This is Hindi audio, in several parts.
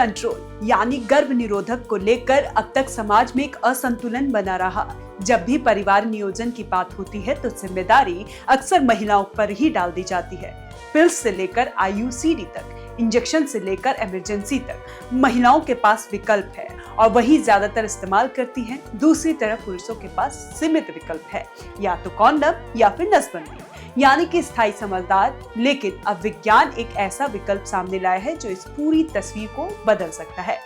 कंट्रोल यानी गर्भ निरोधक को लेकर अब तक समाज में एक असंतुलन बना रहा। जब भी परिवार नियोजन की बात होती है तो जिम्मेदारी अक्सर महिलाओं पर ही डाल दी जाती है। पिल्स से लेकर IUCD तक, इंजेक्शन से लेकर इमरजेंसी तक महिलाओं के पास विकल्प है और वही ज्यादातर इस्तेमाल करती हैं। दूसरी तरफ पुरुषों के पास सीमित विकल्प है, या तो कॉन्डम या फिर नसबंदी, यानी कि स्थायी समझदार। लेकिन अब विज्ञान एक ऐसा विकल्प सामने लाया है जो इस पूरी तस्वीर को बदल सकता है।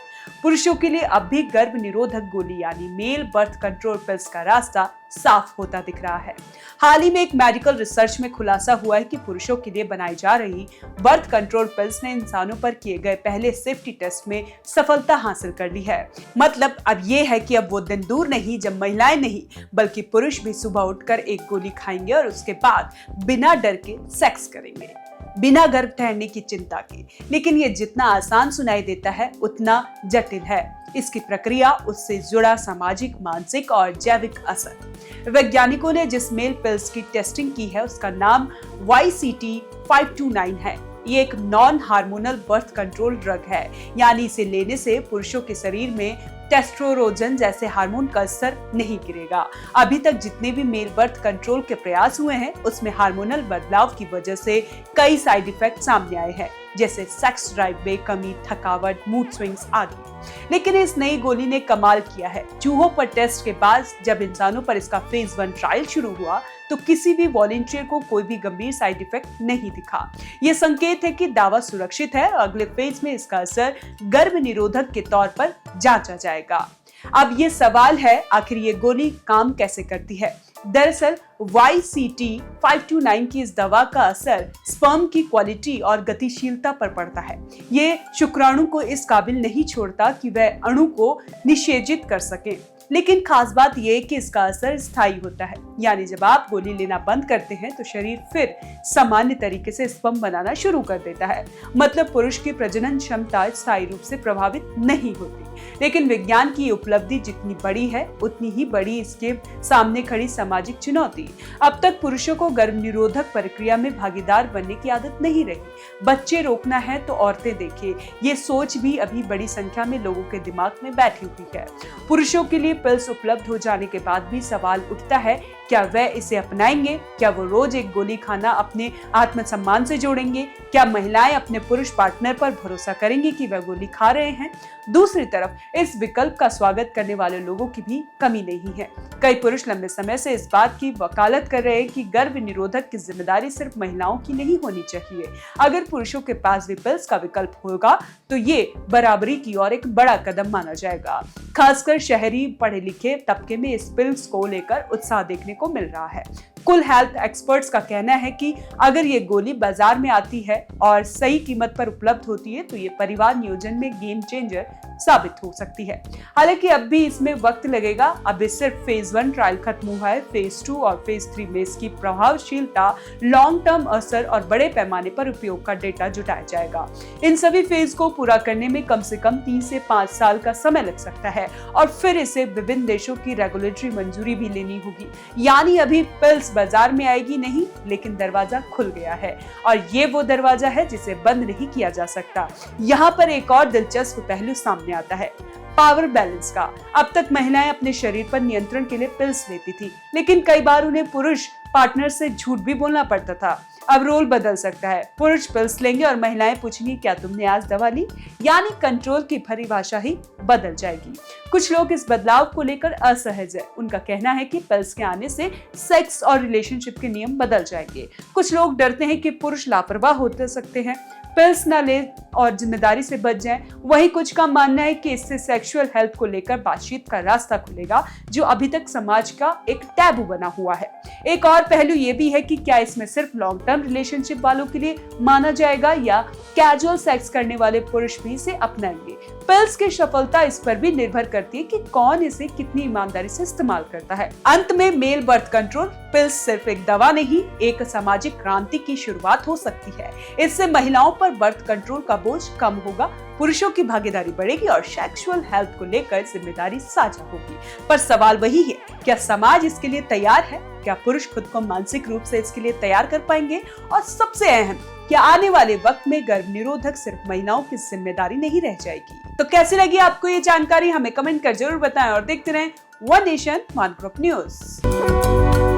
पुरुषों के लिए अब भी गर्भ निरोधक गोली यानी मेल बर्थ कंट्रोल पिल्स का रास्ता साफ होता दिख रहा है। हाल ही में एक मेडिकल रिसर्च में खुलासा हुआ है कि पुरुषों के लिए बनाई जा रही बर्थ कंट्रोल पिल्स ने इंसानों पर किए गए पहले सेफ्टी टेस्ट में सफलता हासिल कर ली है। मतलब अब ये है कि अब वो दिन दूर नहीं जब महिलाएं नहीं बल्कि पुरुष भी सुबह उठकर एक गोली खाएंगे और उसके बाद बिना डर के सेक्स करेंगे, बिना गर्भ ठहरने की चिंता के। लेकिन ये जितना आसान सुनाई देता है उतना जटिल है इसकी प्रक्रिया, उससे जुड़ा सामाजिक, मानसिक और जैविक असर। वैज्ञानिकों ने जिस मेल पिल्स की टेस्टिंग की है उसका नाम YCT529 है। ये एक non hormonal birth control drug है, यानी इसे लेने से पुरुषों के शरीर में टेस्टोस्टेरोन जैसे हार्मोन का असर नहीं गिरेगा। अभी तक जितने भी मेल बर्थ कंट्रोल के प्रयास हुए हैं उसमें हार्मोनल बदलाव की वजह से कई साइड इफेक्ट सामने आए हैं, जैसे सेक्स ड्राइव में कमी, थकावट, मूड स्विंग्स आदि। लेकिन इस नई गोली ने कमाल किया है। चूहों पर टेस्ट के बाद जब इंसानों पर इसका फेज 1 ट्रायल शुरू हुआ तो किसी भी वॉलंटियर को कोई भी गंभीर साइड इफेक्ट नहीं दिखा। ये संकेत है कि दावा सुरक्षित है और अगले फेज में इसका असर गर्भ निरोधक के तौर पर जांचा जाएगा। अब ये सवाल है, आखिर ये गोली काम कैसे करती है? दरअसल YCT529 की इस दवा का असर स्पर्म की क्वालिटी और गतिशीलता पर पड़ता है। ये शुक्राणु को इस काबिल नहीं छोड़ता कि वह अणु को निषेचित कर सके। लेकिन खास बात यह कि इसका असर स्थायी होता है, यानी जब आप गोली लेना बंद करते हैं तो शरीर फिर सामान्य तरीके से स्पर्म बनाना शुरू कर देता है। मतलब पुरुष की प्रजनन क्षमता स्थायी रूप से प्रभावित नहीं होती। लेकिन विज्ञान की उपलब्धि जितनी बड़ी है उतनी ही बड़ी इसके सामने खड़ी सामाजिक चुनौती। अब तक पुरुषों को गर्भ निरोधक प्रक्रिया में भागीदार बनने की आदत नहीं रही। बच्चे रोकना है तो औरतें देखें, ये सोच भी अभी बड़ी संख्या में लोगों के दिमाग में बैठी हुई है। पुरुषों के लिए पिल्स उपलब्ध हो जाने के बाद भी सवाल उठता है, क्या वह इसे अपनाएंगे? क्या वो रोज एक गोली खाना अपने आत्मसम्मान से जोड़ेंगे? क्या महिलाएं अपने पुरुष पार्टनर पर भरोसा करेंगी कि वह गोली खा रहे हैं? दूसरी तरफ इस विकल्प का स्वागत करने वाले लोगों की भी कमी नहीं है। कई पुरुष लंबे समय से इस बात की वकालत कर रहे हैं कि गर्भ निरोधक की जिम्मेदारी सिर्फ महिलाओं की नहीं होनी चाहिए। अगर पुरुषों के पास भी पिल्स का विकल्प होगा तो ये बराबरी की ओर एक बड़ा कदम माना जाएगा। खासकर शहरी पढ़े लिखे तबके में इस पिल्स को लेकर उत्साह देखने को मिल रहा है। कुल हेल्थ एक्सपर्ट्स का कहना है कि अगर ये गोली बाजार में आती है और सही कीमत पर उपलब्ध होती है तो ये परिवार नियोजन में गेम चेंजर साबित हो सकती है। हालांकि अब भी इसमें वक्त लगेगा। अभी सिर्फ फेज 1 ट्रायल खत्म हुआ है। फेज 2 और फेज 3 में इसकी प्रभावशीलता, लॉन्ग टर्म असर और बड़े पैमाने पर उपयोग का डेटा जुटाया जाएगा। इन सभी फेज को पूरा करने में कम से कम 3 से 5 साल का समय लग सकता है और फिर इसे विभिन्न देशों की रेगुलेटरी मंजूरी भी लेनी होगी। यानी अभी पिल्स बाजार में आएगी नहीं, लेकिन दरवाजा खुल गया है और ये वो दरवाजा है जिसे बंद नहीं किया जा सकता। यहाँ पर एक और दिलचस्प पहलू सामने आता है, पावर बैलेंस का। अब तक महिलाएं अपने शरीर पर नियंत्रण के लिए पिल्स लेती थी, लेकिन कई बार उन्हें पुरुष पार्टनर से झूठ भी बोलना पड़ता था। अब रोल बदल सकता है। पुरुष पिल्स लेंगे और महिलाएं पूछेंगी, क्या तुमने आज दवा ली? यानी कंट्रोल की परिभाषा ही बदल जाएगी। कुछ लोग इस बदलाव को लेकर असहज है। उनका कहना है कि पिल्स के आने से सेक्स और रिलेशनशिप के नियम बदल जाएंगे। कुछ लोग डरते हैं कि पुरुष लापरवाह हो सकते हैं, पिल्स न ले और जिम्मेदारी से बच जाएं। वहीं कुछ का मानना है कि इससे सेक्सुअल हेल्थ को लेकर बातचीत का रास्ता खुलेगा, जो अभी तक समाज का एक टैबू बना हुआ है। एक और पहलू ये भी है कि क्या इसमें सिर्फ लॉन्ग टर्म रिलेशनशिप वालों के लिए माना जाएगा या कैजुअल सेक्स करने वाले पुरुष भी इसे अपनाएंगे। पिल्स की सफलता इस पर भी निर्भर करती है कि कौन इसे कितनी ईमानदारी से इस्तेमाल करता है। अंत में मेल बर्थ कंट्रोल पिल्स सिर्फ एक दवा नहीं, एक सामाजिक क्रांति की शुरुआत हो सकती है। इससे महिलाओं पर बर्थ कंट्रोल का बोझ कम होगा, पुरुषों की भागीदारी बढ़ेगी और सेक्सुअल हेल्थ को लेकर जिम्मेदारी साझा होगी। पर सवाल वही है, क्या समाज इसके लिए तैयार है? क्या पुरुष खुद को मानसिक रूप से इसके लिए तैयार कर पाएंगे? और सबसे अहम, क्या आने वाले वक्त में गर्भ निरोधक सिर्फ महिलाओं की जिम्मेदारी नहीं रह जाएगी? तो कैसी लगी आपको ये जानकारी, हमें कमेंट कर जरूर बताएं और देखते रहें one nation one group news.